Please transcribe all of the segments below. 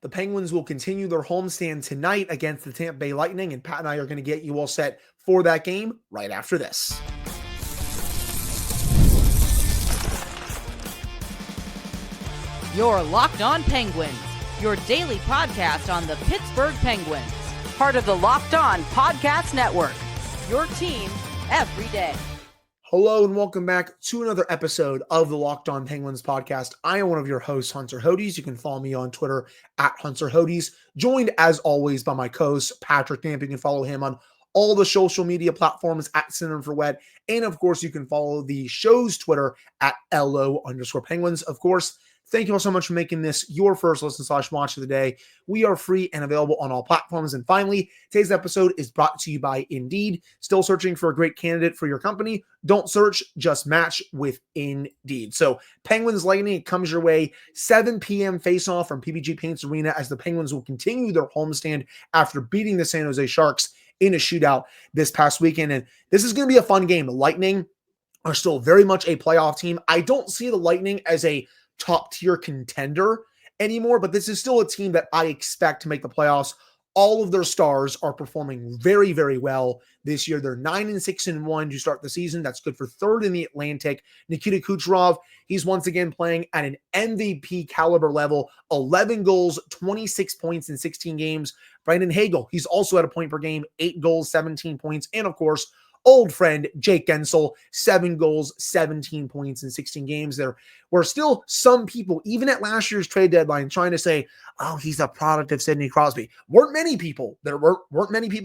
The Penguins will continue their homestand tonight against the Tampa Bay Lightning, and Pat and I are going to get you all set for that game right after this. You're Locked On Penguins, your daily podcast on the Pittsburgh Penguins, part of the Locked On Podcast Network, your team every day. Hello and welcome back to another episode of the Locked On Penguins podcast. I am one of your hosts, Hunter Hodes. You can follow me on Twitter at Hunter Hodes, joined as always by my co-host, Patrick Damp. You can follow him on all the social media platforms at Synonym for Wed. And of course, you can follow the show's Twitter at LO_Penguins. Of course, thank you all so much for making this your first listen/watch of the day. We are free and available on all platforms. And finally, today's episode is brought to you by Indeed. Still searching for a great candidate for your company? Don't search, just match with Indeed. So Penguins Lightning, it comes your way. 7 p.m. face-off from PPG Paints Arena as the Penguins will continue their homestand after beating the San Jose Sharks in a shootout this past weekend. And this is going to be a fun game. The Lightning are still very much a playoff team. I don't see the Lightning as a top tier contender anymore, but this is still a team that I expect to make the playoffs. All of their stars are performing very, very well this year. They're 9-6-1 to start the season. That's good for third in the Atlantic. Nikita Kucherov, he's once again playing at an MVP caliber level. 11 goals, 26 points in 16 games. Brandon Hagel, he's also at a point per game, 8 goals, 17 points. And of course, old friend Jake Guentzel, 7 goals, 17 points in 16 games. There were still some people, even at last year's trade deadline, trying to say, oh, he's a product of Sidney Crosby. Weren't many people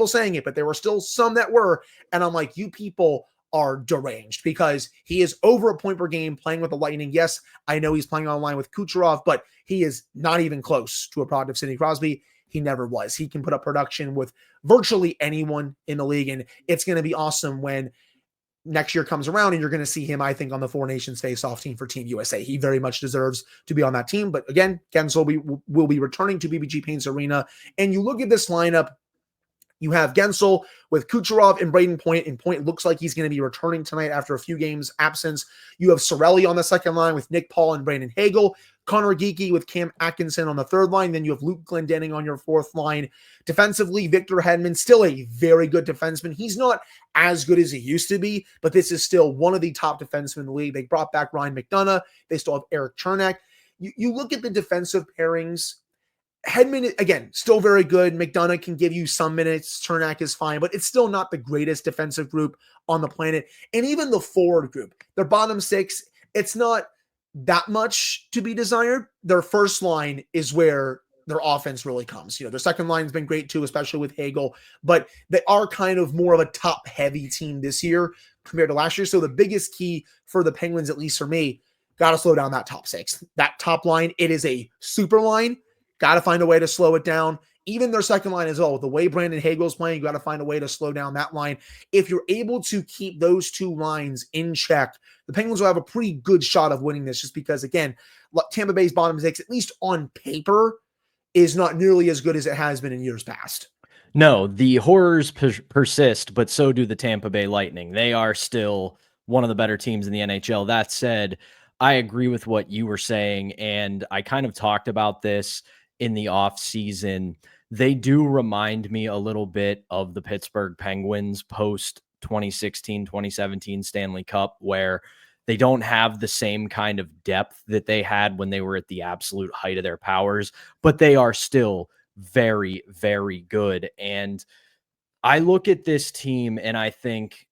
saying it, but there were still some that were. And I'm like, you people are deranged because he is over a point per game playing with the Lightning. Yes, I know he's playing online with Kucherov, but he is not even close to a product of Sidney Crosby. He never was. He can put up production with virtually anyone in the league, and it's going to be awesome when next year comes around and you're going to see him, I think, on the Four Nations face-off team for Team USA. He very much deserves to be on that team. But again, Guentzel will be returning to BBG Paints Arena, and you look at this lineup, you have Guentzel with Kucherov and Braden Point, and Point looks like he's going to be returning tonight after a few games absence. You have Cirelli on the second line with Nick Paul and Brandon Hagel. Connor Geekie with Cam Atkinson on the third line. Then you have Luke Glendening on your fourth line. Defensively, Victor Hedman, still a very good defenseman. He's not as good as he used to be, but this is still one of the top defensemen in the league. They brought back Ryan McDonough. They still have Eric Chernak. You look at the defensive pairings, Hedman, again, still very good. McDonough can give you some minutes. Chernak is fine, but it's still not the greatest defensive group on the planet. And even the forward group, their bottom six, it's not that much to be desired. Their first line is where their offense really comes. You know, their second line has been great too, especially with Hagel, but they are kind of more of a top heavy team this year compared to last year. So the biggest key for the Penguins, at least for me, got to slow down that top six. That top line, it is a super line. Got to find a way to slow it down. Even their second line as well. The way Brandon Hagel's playing, you got to find a way to slow down that line. If you're able to keep those two lines in check, the Penguins will have a pretty good shot of winning this just because, again, Tampa Bay's bottom six, at least on paper, is not nearly as good as it has been in years past. No, the horrors persist, but so do the Tampa Bay Lightning. They are still one of the better teams in the NHL. That said, I agree with what you were saying, and I kind of talked about this in the off season. They do remind me a little bit of the Pittsburgh Penguins post 2016, 2017 Stanley Cup, where they don't have the same kind of depth that they had when they were at the absolute height of their powers, but they are still very, very good. And I look at this team and I think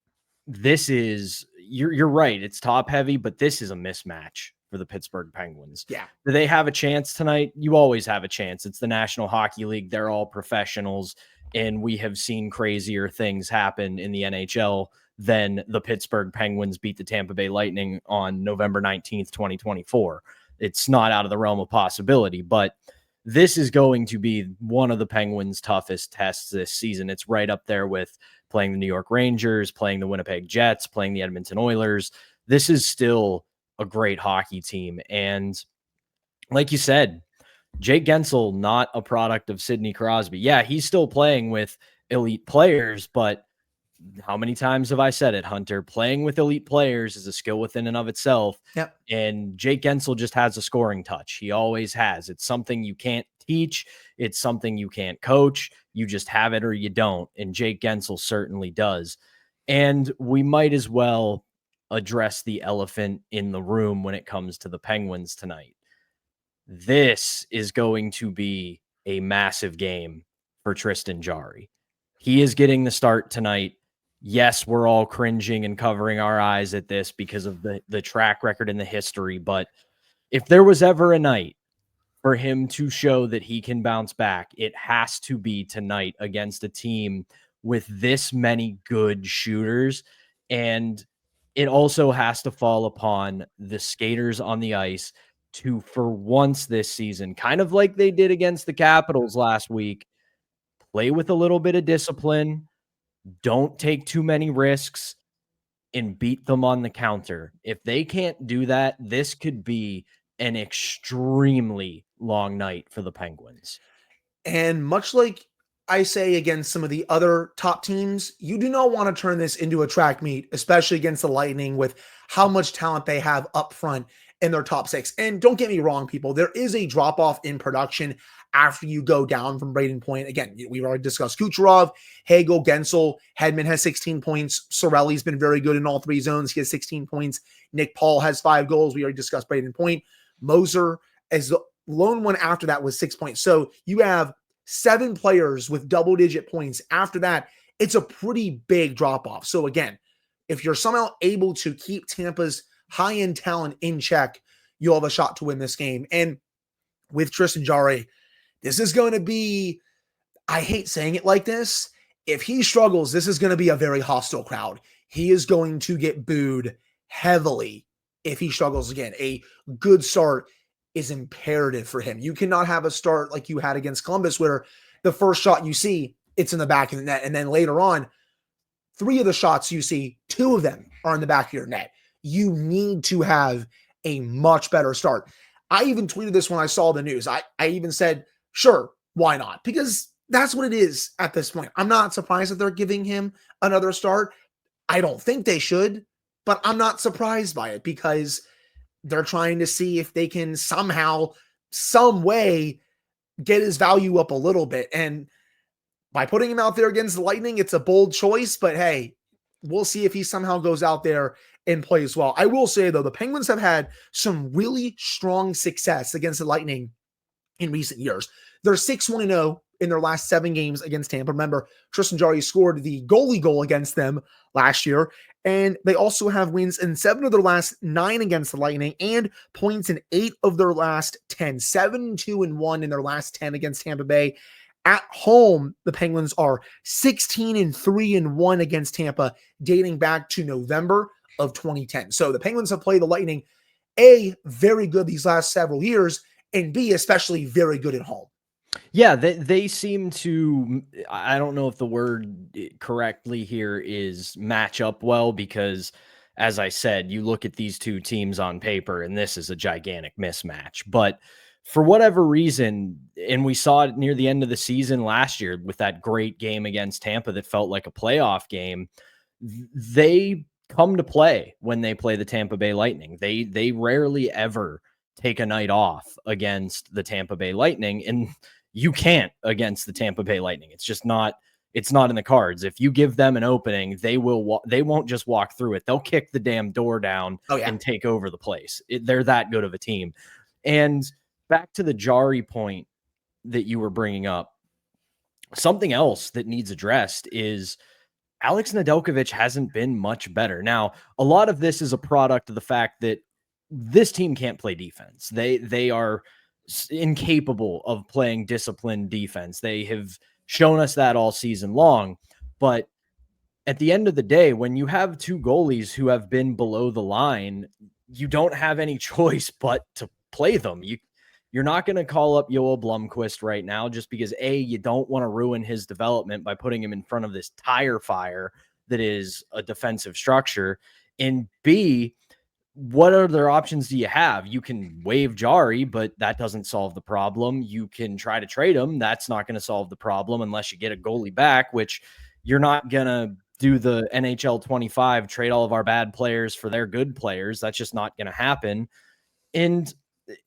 this is, you're right. It's top heavy, but this is a mismatch for the Pittsburgh Penguins. Yeah. Do they have a chance tonight? You always have a chance. It's the National Hockey League. They're all professionals, and we have seen crazier things happen in the NHL than the Pittsburgh Penguins beat the Tampa Bay Lightning on November 19th, 2024. It's not out of the realm of possibility, but this is going to be one of the Penguins' toughest tests this season. It's right up there with playing the New York Rangers, playing the Winnipeg Jets, playing the Edmonton Oilers. This is still a great hockey team. And like you said, Jake Guentzel, not a product of Sidney Crosby. Yeah, he's still playing with elite players, but how many times have I said it, Hunter? Playing with elite players is a skill within and of itself. Yep. And Jake Guentzel just has a scoring touch. He always has. It's something you can't teach. It's something you can't coach. You just have it or you don't. And Jake Guentzel certainly does. And we might as well address the elephant in the room when it comes to the Penguins tonight. This is going to be a massive game for Tristan Jarry. He is getting the start tonight. Yes, we're all cringing and covering our eyes at this because of the track record and the history. But if there was ever a night for him to show that he can bounce back, it has to be tonight against a team with this many good shooters. And it also has to fall upon the skaters on the ice to, for once this season, kind of like they did against the Capitals last week, play with a little bit of discipline, don't take too many risks, and beat them on the counter. If they can't do that, this could be an extremely long night for the Penguins. And much like I say against some of the other top teams, you do not want to turn this into a track meet, especially against the Lightning with how much talent they have up front in their top six. And don't get me wrong, people, there is a drop-off in production after you go down from Braden Point. Again, we've already discussed Kucherov, Hagel, Guentzel. Hedman has 16 points. Sorelli's been very good in all three zones. He has 16 points. Nick Paul has 5 goals. We already discussed Braden Point. Moser, as the lone one after that, was 6 points. So you have 7 players with double-digit points. After that, it's a pretty big drop-off. So again, if you're somehow able to keep Tampa's high-end talent in check, you'll have a shot to win this game. And with Tristan Jarry, this is going to be, I hate saying it like this, if he struggles, this is going to be a very hostile crowd. He is going to get booed heavily if he struggles again. A good start is imperative for him. You cannot have a start like you had against Columbus where the first shot you see, it's in the back of the net. And then later on, 3 of the shots you see, 2 of them are in the back of your net. You need to have a much better start. I even tweeted this when I saw the news. I even said, sure, why not? Because that's what it is at this point. I'm not surprised that they're giving him another start. I don't think they should, but I'm not surprised by it because they're trying to see if they can somehow, some way, get his value up a little bit. And by putting him out there against the Lightning, it's a bold choice, but hey, we'll see if he somehow goes out there and plays well. I will say, though, the Penguins have had some really strong success against the Lightning in recent years. They're 6-1-0 in their last 7 games against Tampa. Remember, Tristan Jarry scored the goalie goal against them last year. And they also have wins in 7 of their last 9 against the Lightning and points in 8 of their last 10. 7-2-1 in their last 10 against Tampa Bay. At home, the Penguins are 16-3-1 against Tampa, dating back to November of 2010. So the Penguins have played the Lightning, A, very good these last several years, and B, especially very good at home. Yeah, they seem to, I don't know if the word correctly here is match up well, because as I said, you look at these two teams on paper and this is a gigantic mismatch. But for whatever reason, and we saw it near the end of the season last year with that great game against Tampa that felt like a playoff game, they come to play when they play the Tampa Bay Lightning. They rarely ever take a night off against the Tampa Bay Lightning, and you can't against the Tampa Bay Lightning. It's just not, it's not in the cards. If you give them an opening, they won't just walk through it. They'll kick the damn door down and take over the place. They're that good of a team. And back to the Jarry point that you were bringing up, something else that needs addressed is Alex Nedeljkovic hasn't been much better. Now, a lot of this is a product of the fact that this team can't play defense. They are incapable of playing disciplined defense. They have shown us that all season long. But at the end of the day, when you have 2 goalies who have been below the line, you don't have any choice but to play them. You're not going to call up Yohe Blomqvist right now just because A, you don't want to ruin his development by putting him in front of this tire fire that is a defensive structure. And B, what other options do you have? You can waive Jarry, but that doesn't solve the problem. You can try to trade him. That's not going to solve the problem unless you get a goalie back, which you're not going to do the NHL 25, trade all of our bad players for their good players. That's just not going to happen. And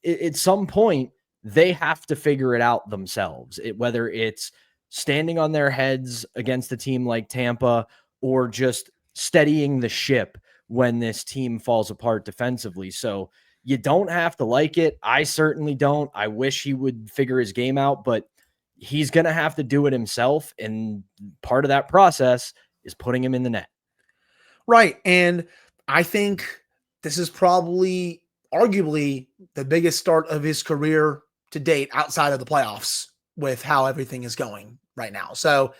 at some point, they have to figure it out themselves. Whether it's standing on their heads against a team like Tampa or just steadying the ship when this team falls apart defensively. So you don't have to like it. I certainly don't. I wish he would figure his game out, but he's going to have to do it himself. And part of that process is putting him in the net. Right. And I think this is probably arguably the biggest start of his career to date outside of the playoffs with how everything is going right now. So,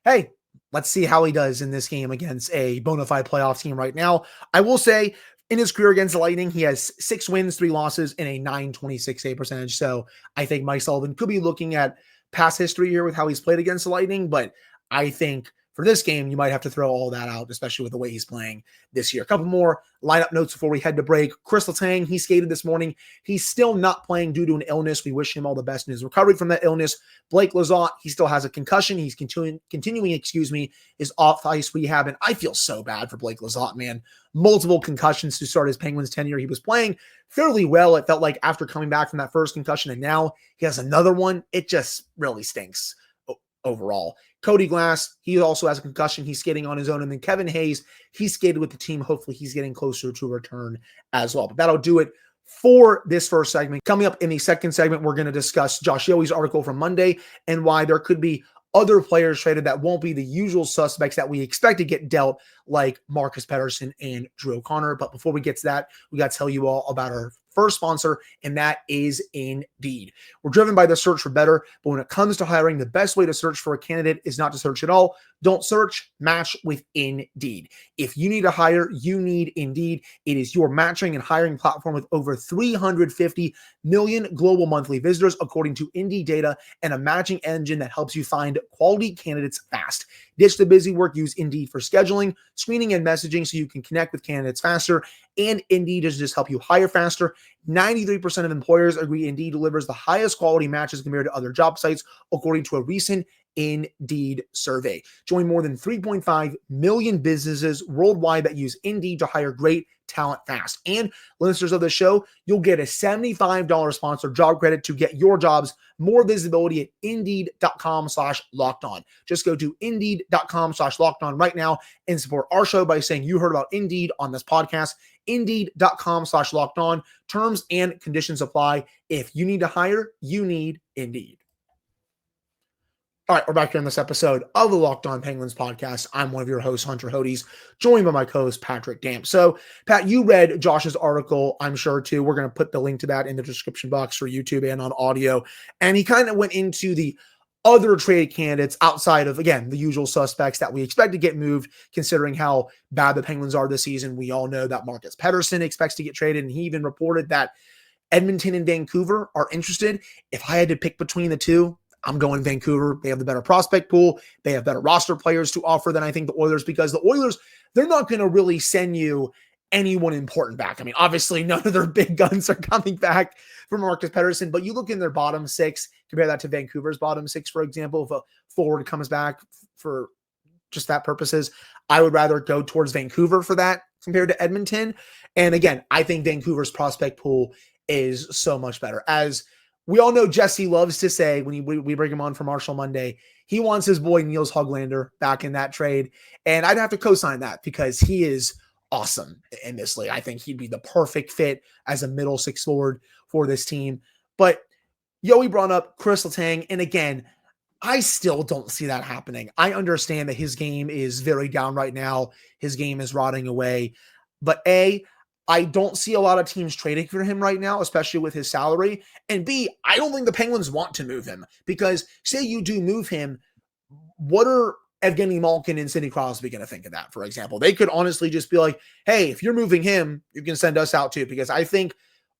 hey, let's see how he does in this game against a bona fide playoff team right now. I will say in his career against the Lightning, he has 6 wins, 3 losses, and a .926 save percentage. So I think Mike Sullivan could be looking at past history here with how he's played against the Lightning, but I think for this game, you might have to throw all that out, especially with the way he's playing this year. A couple more lineup notes before we head to break. Chris Letang, he skated this morning. He's still not playing due to an illness. We wish him all the best in his recovery from that illness. Blake Lizotte, he still has a concussion. He's continuing, his off-ice rehab, and I feel so bad for Blake Lizotte, man. Multiple concussions to start his Penguins tenure. He was playing fairly well, it felt like, after coming back from that first concussion, and now he has another one. It just really stinks overall. Cody Glass, he also has a concussion. He's skating on his own. And then Kevin Hayes, he skated with the team. Hopefully he's getting closer to a return as well. But that'll do it for this first segment. Coming up in the second segment, we're going to discuss Josh Yohe's article from Monday and why there could be other players traded that won't be the usual suspects that we expect to get dealt, like Marcus Pettersson and Drew O'Connor. But before we get to that, we got to tell you all about our first sponsor, and that is Indeed. We're driven by the search for better, but when it comes to hiring, the best way to search for a candidate is not to search at all. Don't search, match with Indeed. If you need to hire, you need Indeed. It is your matching and hiring platform with over 350 million global monthly visitors, according to Indeed data, and a matching engine that helps you find quality candidates fast. Ditch the busy work. Use Indeed for scheduling, screening, and messaging so you can connect with candidates faster. And Indeed doesn't just help you hire faster. 93% of employers agree Indeed delivers the highest quality matches compared to other job sites, according to a recent Indeed survey. Join more than 3.5 million businesses worldwide that use Indeed to hire great talent fast. And listeners of the show, you'll get a $75 sponsored job credit to get your jobs more visibility at Indeed.com/lockedon. Just go to Indeed.com/lockedon right now and support our show by saying you heard about Indeed on this podcast. Indeed.com/lockedon. Terms and conditions apply. If you need to hire, you need Indeed. All right, we're back here in this episode of the Locked On Penguins podcast. I'm one of your hosts, Hunter Hodes, joined by my co-host, Patrick Damp. So, Pat, you read Josh's article, I'm sure, too. We're going to put the link to that in the description box for YouTube and on audio. And he kind of went into the other trade candidates outside of, again, the usual suspects that we expect to get moved, considering how bad the Penguins are this season. We all know that Marcus Pettersson expects to get traded, and he even reported that Edmonton and Vancouver are interested. If I had to pick between the two, I'm going Vancouver. They have the better prospect pool. They have better roster players to offer than I think the Oilers, because the Oilers, they're not going to really send you anyone important back. I mean, obviously none of their big guns are coming back for Marcus Pettersson, but you look in their bottom 6, compare that to Vancouver's bottom 6, for example. If a forward comes back for just that purposes, I would rather go towards Vancouver for that compared to Edmonton. And again, I think Vancouver's prospect pool is so much better. As we all know, Jesse loves to say when we bring him on for Marshall Monday, he wants his boy Niels Höglander back in that trade. And I'd have to co-sign that because he is awesome in this league. I think he'd be the perfect fit as a middle 6 forward for this team. But Yohe brought up Chris Letang. And again, I still don't see that happening. I understand that his game is very down right now. His game is rotting away. But I don't see a lot of teams trading for him right now, especially with his salary. And B, I don't think the Penguins want to move him, because say you do move him, what are Evgeny Malkin and Sidney Crosby going to think of that, for example? They could honestly just be like, hey, if you're moving him, you can send us out too, because I think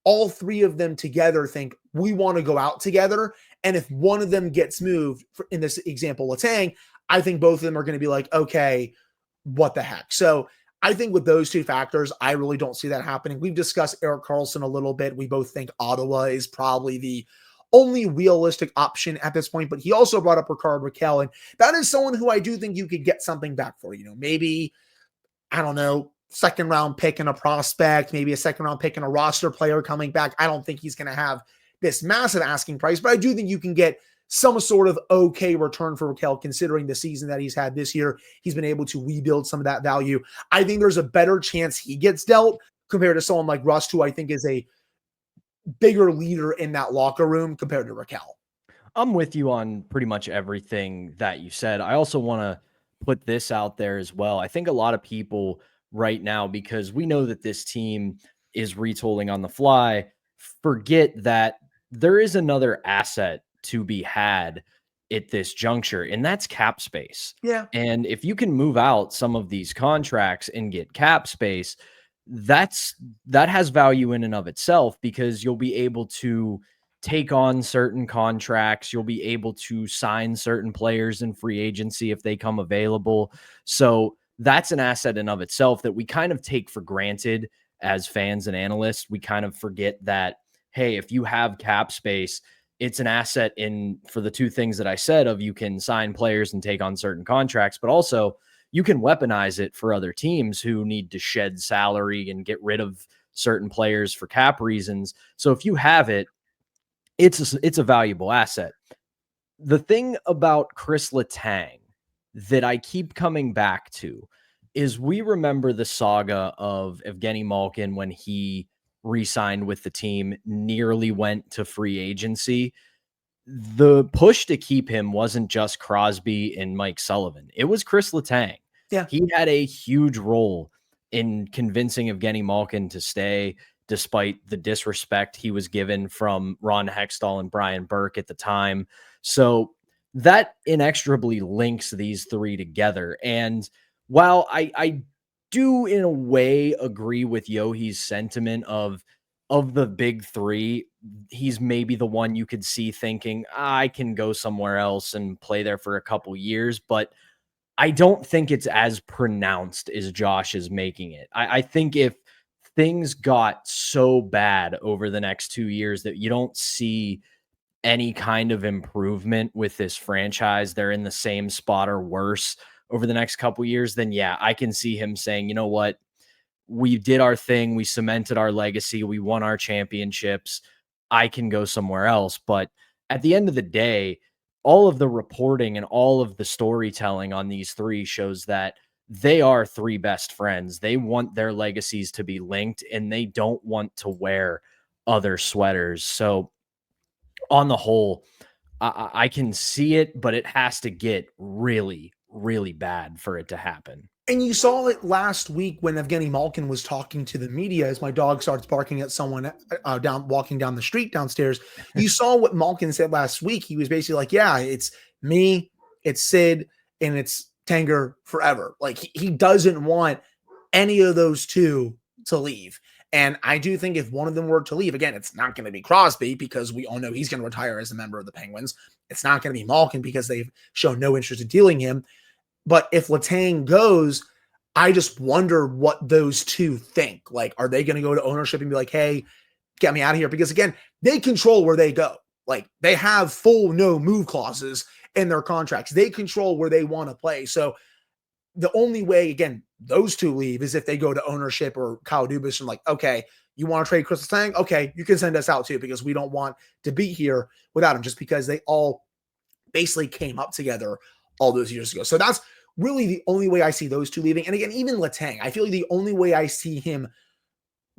all 3 of them together think we want to go out together. And if one of them gets moved, in this example, Letang, I think both of them are going to be like, okay, what the heck? So I think with those 2 factors, I really don't see that happening. We've discussed Erik Karlsson a little bit. We both think Ottawa is probably the only realistic option at this point, but he also brought up Rickard Rakell, and that is someone who I do think you could get something back for. Maybe, I don't know, 2nd round pick and a prospect, maybe a 2nd round pick and a roster player coming back. I don't think he's going to have this massive asking price, but I do think you can get some sort of okay return for Rakell, considering the season that he's had this year. He's been able to rebuild some of that value. I think there's a better chance he gets dealt compared to someone like Rust, who I think is a bigger leader in that locker room compared to Rakell. I'm with you on pretty much everything that you said. I also want to put this out there as well. I think a lot of people right now, because we know that this team is retooling on the fly, forget that there is another asset to be had at this juncture, and that's cap space. Yeah. And if you can move out some of these contracts and get cap space, that has value in and of itself, because you'll be able to take on certain contracts. You'll be able to sign certain players in free agency if they come available. So that's an asset in of itself that we kind of take for granted as fans and analysts. We kind of forget that, hey, if you have cap space, it's an asset in for the two things that I said of you can sign players and take on certain contracts, but also you can weaponize it for other teams who need to shed salary and get rid of certain players for cap reasons. So if you have it, it's a valuable asset. The thing about Chris Letang that I keep coming back to is we remember the saga of Evgeny Malkin when he re-signed with the team, nearly went to free agency. The push to keep him wasn't just Crosby and Mike Sullivan. It was Chris Letang. Yeah. He had a huge role in convincing Evgeny Malkin to stay, despite the disrespect he was given from Ron Hextall and Brian Burke at the time. So that inexorably links these three together. And while I do in a way agree with Yohe's sentiment of the big three, he's maybe the one you could see thinking, I can go somewhere else and play there for a couple years, but I don't think it's as pronounced as Josh is making it. I think if things got so bad over the next 2 years that you don't see any kind of improvement with this franchise, they're in the same spot or worse over the next couple years, then yeah, I can see him saying, you know what, we did our thing, we cemented our legacy, we won our championships, I can go somewhere else. But at the end of the day, all of the reporting and all of the storytelling on these three shows that they are three best friends. They want their legacies to be linked, and they don't want to wear other sweaters. So on the whole, I can see it, but it has to get really, really bad for it to happen. And you saw it last week when Evgeny Malkin was talking to the media as my dog starts barking at someone walking down the street downstairs. You saw what Malkin said last week. He was basically like, yeah, it's me, it's Sid, and it's Tanger forever. Like he doesn't want any of those two to leave. And I do think if one of them were to leave, again, it's not going to be Crosby because we all know he's going to retire as a member of the Penguins. It's not going to be Malkin because they've shown no interest in dealing him. But if Letang goes, I just wonder what those two think. Like, are they going to go to ownership and be like, hey, get me out of here? Because again, they control where they go. Like they have full no move clauses in their contracts. They control where they want to play. So the only way, again, those two leave is if they go to ownership or Kyle Dubas and like, okay, you want to trade Chris Letang? Okay, you can send us out too because we don't want to be here without him, just because they all basically came up together all those years ago. So that's really the only way I see those two leaving. And again, even Letang, I feel like the only way I see him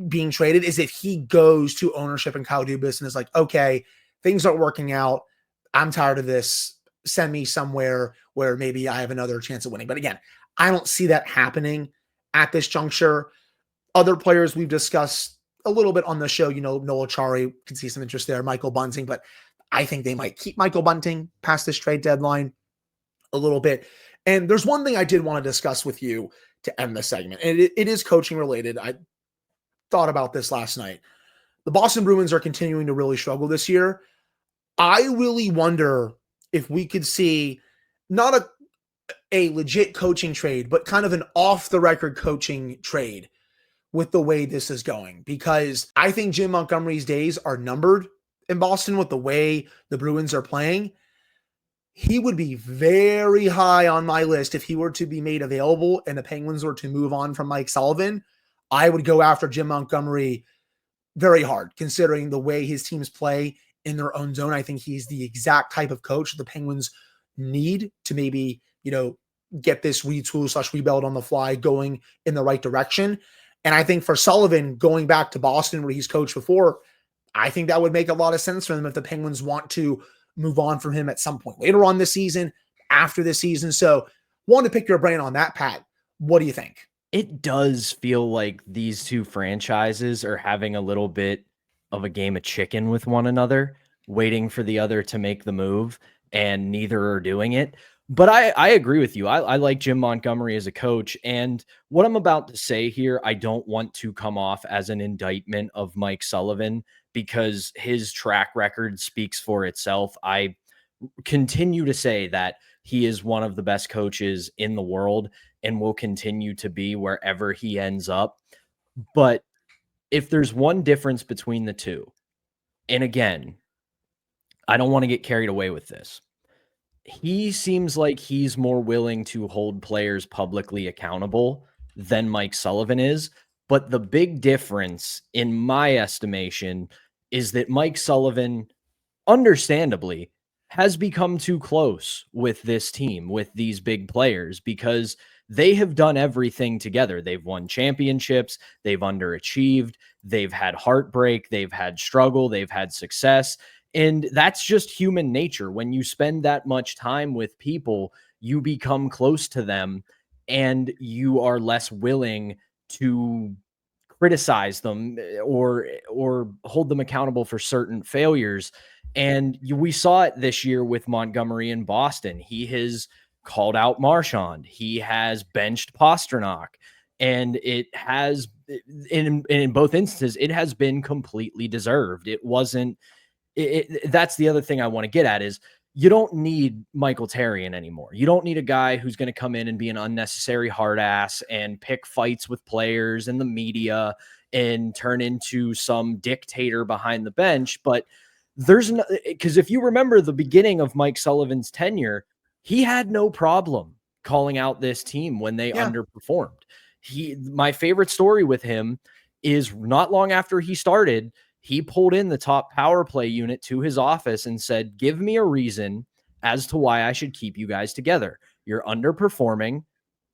being traded is if he goes to ownership and Kyle Dubas and is like, okay, things aren't working out. I'm tired of this. Send me somewhere where maybe I have another chance of winning. But again, I don't see that happening at this juncture. Other players we've discussed a little bit on the show, Noel Acciari, can see some interest there, Michael Bunting, but I think they might keep Michael Bunting past this trade deadline a little bit. And there's one thing I did want to discuss with you to end this segment, and it is coaching related. I thought about this last night. The Boston Bruins are continuing to really struggle this year. I really wonder if we could see not a legit coaching trade, but kind of an off-the-record coaching trade with the way this is going. Because I think Jim Montgomery's days are numbered in Boston with the way the Bruins are playing. He would be very high on my list if he were to be made available and the Penguins were to move on from Mike Sullivan. I would go after Jim Montgomery very hard considering the way his teams play in their own zone. I think he's the exact type of coach the Penguins need to maybe, get this retool / rebuild on the fly going in the right direction. And I think for Sullivan, going back to Boston where he's coached before, I think that would make a lot of sense for them if the Penguins want to move on from him at some point later on this season, after this season. So want to pick your brain on that, Pat. What do you think? It does feel like these two franchises are having a little bit of a game of chicken with one another, waiting for the other to make the move, and neither are doing it. But I agree with you. I like Jim Montgomery as a coach. And what I'm about to say here, I don't want to come off as an indictment of Mike Sullivan because his track record speaks for itself. I continue to say that he is one of the best coaches in the world and will continue to be wherever he ends up. But if there's one difference between the two, and again, I don't want to get carried away with this. He seems like he's more willing to hold players publicly accountable than Mike Sullivan is. But the big difference, in my estimation, is that Mike Sullivan, understandably, has become too close with this team, with these big players, because they have done everything together. They've won championships. They've underachieved. They've had heartbreak. They've had struggle. They've had success. And that's just human nature. When you spend that much time with people, you become close to them and you are less willing to criticize them or hold them accountable for certain failures. And we saw it this year with Montgomery in Boston. He has called out Marchand. He has benched Pasternak. And it has, in both instances, it has been completely deserved. It wasn't, that's the other thing I want to get at is you don't need Michael Therrien anymore. You don't need a guy who's going to come in and be an unnecessary hard ass and pick fights with players and the media and turn into some dictator behind the bench. But there's no, because if you remember the beginning of Mike Sullivan's tenure, he had no problem calling out this team when they underperformed. My favorite story with him is not long after he started, he pulled in the top power play unit to his office and said, give me a reason as to why I should keep you guys together. You're underperforming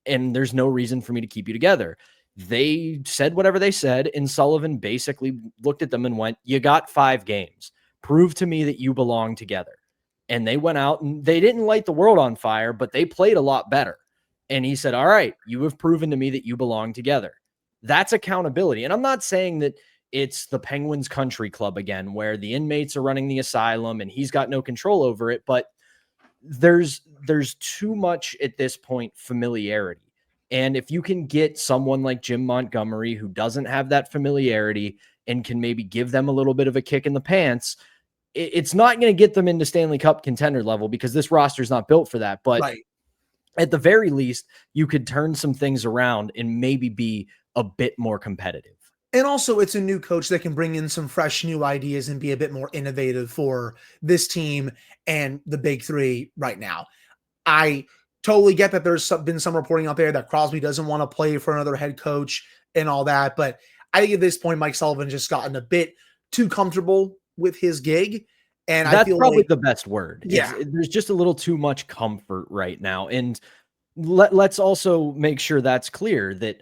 and there's no reason for me to keep you together. They said whatever they said, and Sullivan basically looked at them and went, you got 5 games. Prove to me that you belong together. And they went out and they didn't light the world on fire, but they played a lot better. And he said, all right, you have proven to me that you belong together. That's accountability. And I'm not saying that it's the Penguins country club again, where the inmates are running the asylum and he's got no control over it. But there's too much at this point familiarity. And if you can get someone like Jim Montgomery who doesn't have that familiarity and can maybe give them a little bit of a kick in the pants, it's not going to get them into Stanley Cup contender level because this roster is not built for that. But at the very least, you could turn some things around and maybe be a bit more competitive. And also, it's a new coach that can bring in some fresh new ideas and be a bit more innovative for this team and the big three right now. I totally get that there's been some reporting out there that Crosby doesn't want to play for another head coach and all that. But I think at this point, Mike Sullivan just gotten a bit too comfortable with his gig. And that's I feel probably like the best word. Yeah. There's just a little too much comfort right now. And let's also make sure that's clear that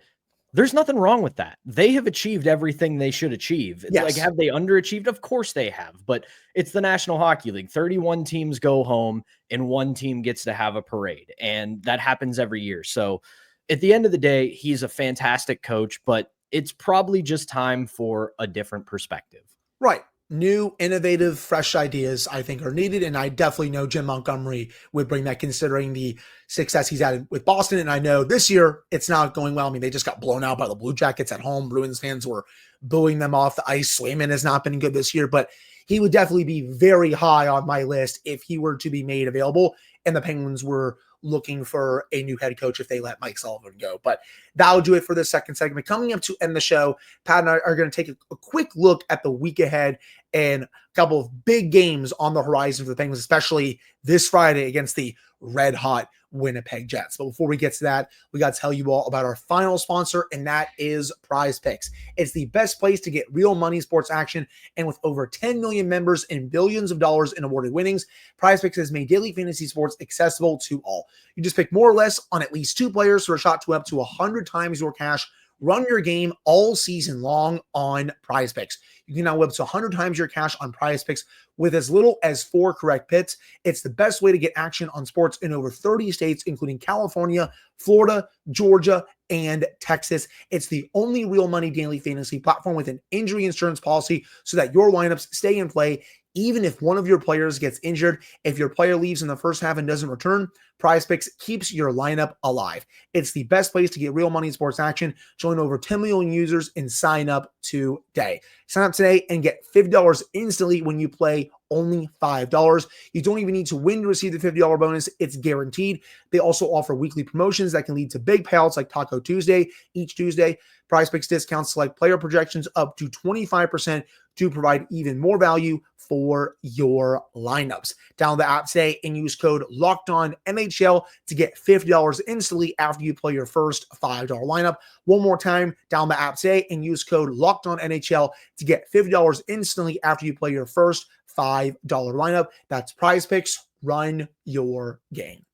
there's nothing wrong with that. They have achieved everything they should achieve. Yes. Like, have they underachieved? Of course they have, but it's the National Hockey League. 31 teams go home and one team gets to have a parade. And that happens every year. So at the end of the day, he's a fantastic coach, but it's probably just time for a different perspective. Right. New, innovative, fresh ideas, I think, are needed. And I definitely know Jim Montgomery would bring that considering the success he's had with Boston. And I know this year it's not going well. I mean, they just got blown out by the Blue Jackets at home. Bruins fans were booing them off the ice. Swayman has not been good this year, but he would definitely be very high on my list if he were to be made available and the Penguins were looking for a new head coach if they let Mike Sullivan go. But that'll do it for this second segment. Coming up to end the show, Pat and I are going to take a quick look at the week ahead and a couple of big games on the horizon for the Penguins, especially this Friday against the red-hot Winnipeg Jets. But before we get to that, we got to tell you all about our final sponsor, and that is Prize Picks. It's the best place to get real money sports action, and with over 10 million members and billions of dollars in awarded winnings, Prize Picks has made daily fantasy sports accessible to all. You just pick more or less on at least 2 players for a shot to up to 100 times your cash. Run your game all season long on Prize Picks. You can now win up to 100 times your cash on Prize Picks with as little as 4 correct picks. It's the best way to get action on sports in over 30 states, including California, Florida, Georgia, and Texas. It's the only real money daily fantasy platform with an injury insurance policy so that your lineups stay in play even if one of your players gets injured. If your player leaves in the first half and doesn't return, Prize Picks keeps your lineup alive. It's the best place to get real money sports action. Join over 10 million users and sign up today. Sign up today and get $50 instantly when you play only $5. You don't even need to win to receive the $50 bonus. It's guaranteed. They also offer weekly promotions that can lead to big payouts like Taco Tuesday each Tuesday. Prize Picks discounts select player projections up to 25% to provide even more value for your lineups. Download the app today and use code LOCKEDONNHL to get $50 instantly after you play your first $5 lineup. One more time, download the app today and use code LOCKEDONNHL to get $50 instantly after you play your first $5 lineup. That's Prize Picks. Run your game.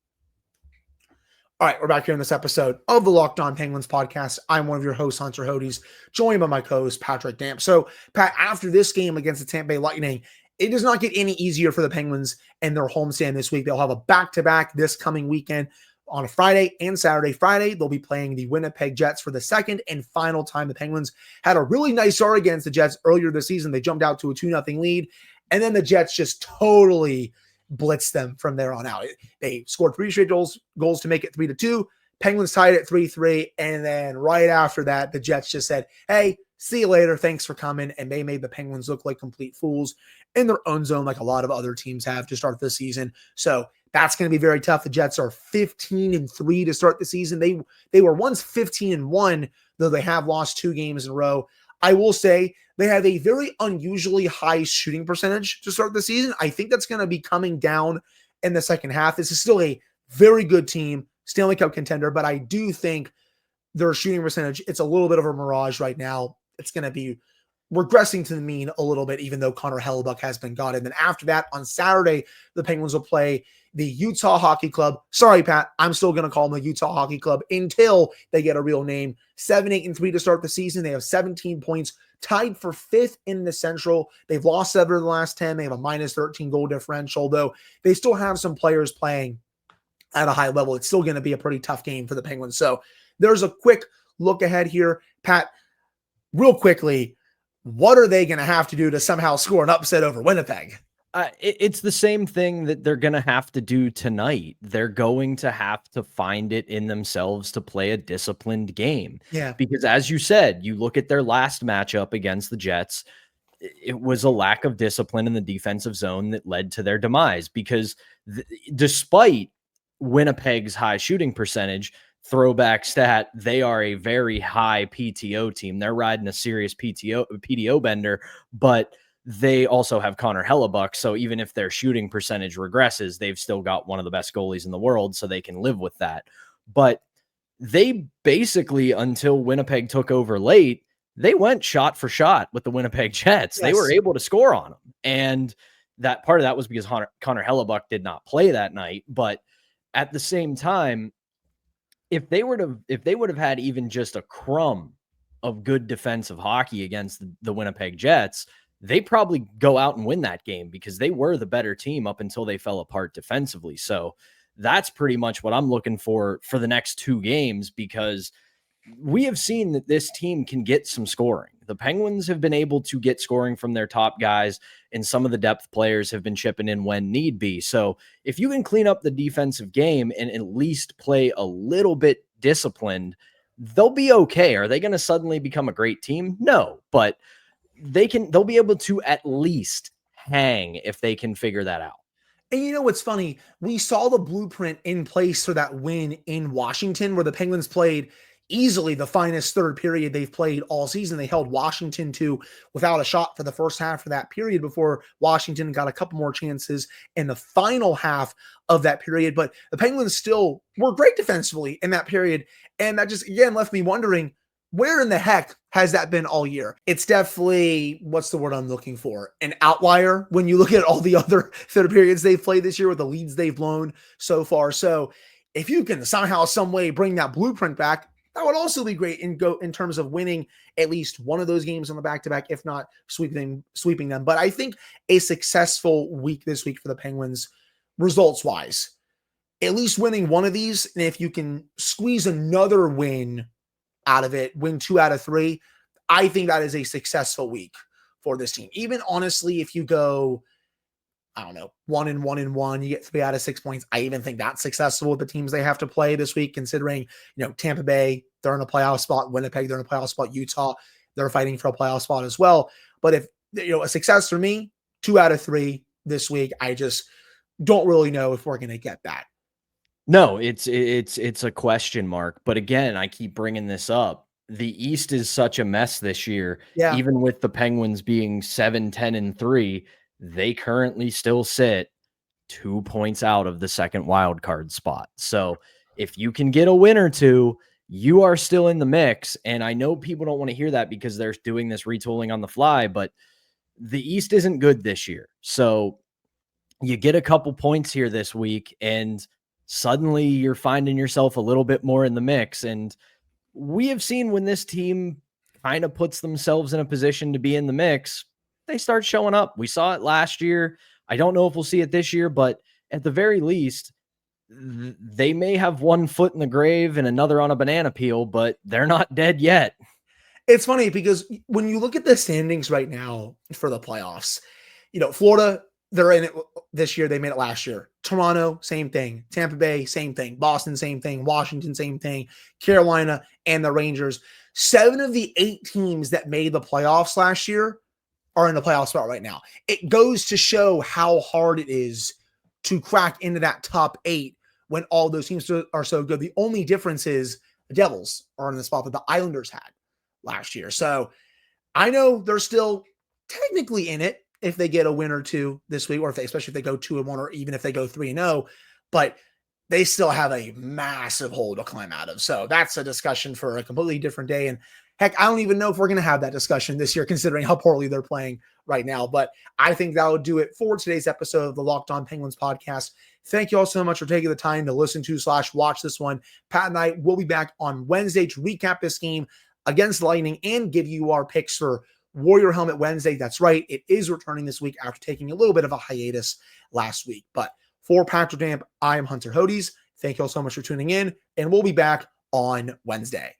All right, we're back here in this episode of the Locked On Penguins podcast. I'm one of your hosts, Hunter Hodes, joined by my co-host, Patrick Damp. So, Pat, after this game against the Tampa Bay Lightning, it does not get any easier for the Penguins and their homestand this week. They'll have a back-to-back this coming weekend on a Friday and Saturday. Friday, they'll be playing the Winnipeg Jets for the second and final time. The Penguins had a really nice start against the Jets earlier this season. They jumped out to a 2-0 lead, and then the Jets just totally blitzed them from there on out. They scored 3 straight goals to make it 3-2. Penguins tied it 3-3. And then right after that, the Jets just said, hey, see you later. Thanks for coming. And they made the Penguins look like complete fools in their own zone, like a lot of other teams have to start this season. So that's going to be very tough. The Jets are 15-3 to start the season. They were once 15-1, though they have lost 2 games in a row. I will say they have a very unusually high shooting percentage to start the season. I think that's going to be coming down in the second half. This is still a very good team, Stanley Cup contender, but I do think their shooting percentage, it's a little bit of a mirage right now. It's going to be regressing to the mean a little bit, even though Connor Hellebuck has been gone. And then after that, on Saturday, the Penguins will play the Utah Hockey Club. Sorry, Pat, I'm still going to call them the Utah Hockey Club until they get a real name. 7-8-3 to start the season. They have 17 points, tied for 5th in the Central. They've lost 7 of the last 10. They have a -13 goal differential, though they still have some players playing at a high level. It's still going to be a pretty tough game for the Penguins. So there's a quick look ahead here. Pat, real quickly, what are they going to have to do to somehow score an upset over Winnipeg? It's the same thing that they're going to have to do tonight. They're going to have to find it in themselves to play a disciplined game. Yeah. Because as you said, you look at their last matchup against the Jets, it was a lack of discipline in the defensive zone that led to their demise. Because despite Winnipeg's high shooting percentage, throwback stat, they are a very high PTO team. They're riding a serious PTO bender, but they also have Connor Hellebuck. So even if their shooting percentage regresses, they've still got one of the best goalies in the world, so they can live with that. But they basically, until Winnipeg took over late, they went shot for shot with the Winnipeg Jets. Yes. They were able to score on them. And that part of that was because Connor Hellebuck did not play that night. But at the same time, if they would have had even just a crumb of good defensive hockey against the Winnipeg Jets, they probably go out and win that game because they were the better team up until they fell apart defensively. So that's pretty much what I'm looking for the next 2 games, because we have seen that this team can get some scoring. The Penguins have been able to get scoring from their top guys, and some of the depth players have been chipping in when need be. So if you can clean up the defensive game and at least play a little bit disciplined, they'll be okay. Are they going to suddenly become a great team? No, but they'll be able to at least hang if they can figure that out. And you know what's funny? We saw the blueprint in place for that win in Washington, where the Penguins played easily the finest third period they've played all season. They held Washington to without a shot for the first half of that period before Washington got a couple more chances in the final half of that period. But the Penguins still were great defensively in that period. And that just, again, left me wondering, where in the heck has that been all year? It's definitely, what's the word I'm looking for? An outlier when you look at all the other third periods they've played this year with the leads they've blown so far. So if you can somehow, some way bring that blueprint back, that would also be great in terms of winning at least one of those games on the back-to-back, if not sweeping them. But I think a successful week this week for the Penguins, results-wise, at least winning one of these, and if you can squeeze another win out of it, win 2 out of 3, I think that is a successful week for this team. Even honestly, if you go, I don't know, 1-1-1, you get 3 out of 6 points. I even think that's successful with the teams they have to play this week, considering, Tampa Bay, they're in a playoff spot. Winnipeg, they're in a playoff spot. Utah, they're fighting for a playoff spot as well. But if, a success for me, 2 out of 3 this week, I just don't really know if we're going to get that. No, it's a question mark. But again, I keep bringing this up. The East is such a mess this year. Yeah. Even with the Penguins being 7-10-3, they currently still sit 2 points out of the second wild card spot. So if you can get a win or two, you are still in the mix. And I know people don't want to hear that because they're doing this retooling on the fly, but the East isn't good this year. So you get a couple points here this week and suddenly you're finding yourself a little bit more in the mix. And we have seen when this team kind of puts themselves in a position to be in the mix, they start showing up. We saw it last year. I don't know if we'll see it this year, but at the very least, they may have one foot in the grave and another on a banana peel, but they're not dead yet. It's funny because when you look at the standings right now for the playoffs, Florida, they're in it this year. They made it last year. Toronto, same thing. Tampa Bay, same thing. Boston, same thing. Washington, same thing. Carolina and the Rangers. 7 of the 8 teams that made the playoffs last year are in the playoff spot right now. It goes to show how hard it is to crack into that top 8 when all those teams are so good. The only difference is the Devils are in the spot that the Islanders had last year. So I know they're still technically in it if they get a win or two this week, or especially if they go 2-1, or even if they go 3-0, but they still have a massive hole to climb out of. So that's a discussion for a completely different day. And heck, I don't even know if we're going to have that discussion this year, considering how poorly they're playing right now. But I think that will do it for today's episode of the Locked On Penguins podcast. Thank you all so much for taking the time to listen to / watch this one. Pat and I will be back on Wednesday to recap this game against Lightning and give you our picks for Warrior Helmet Wednesday. That's right. It is returning this week after taking a little bit of a hiatus last week. But for Patrick Damp, I am Hunter Hodes. Thank you all so much for tuning in, and we'll be back on Wednesday.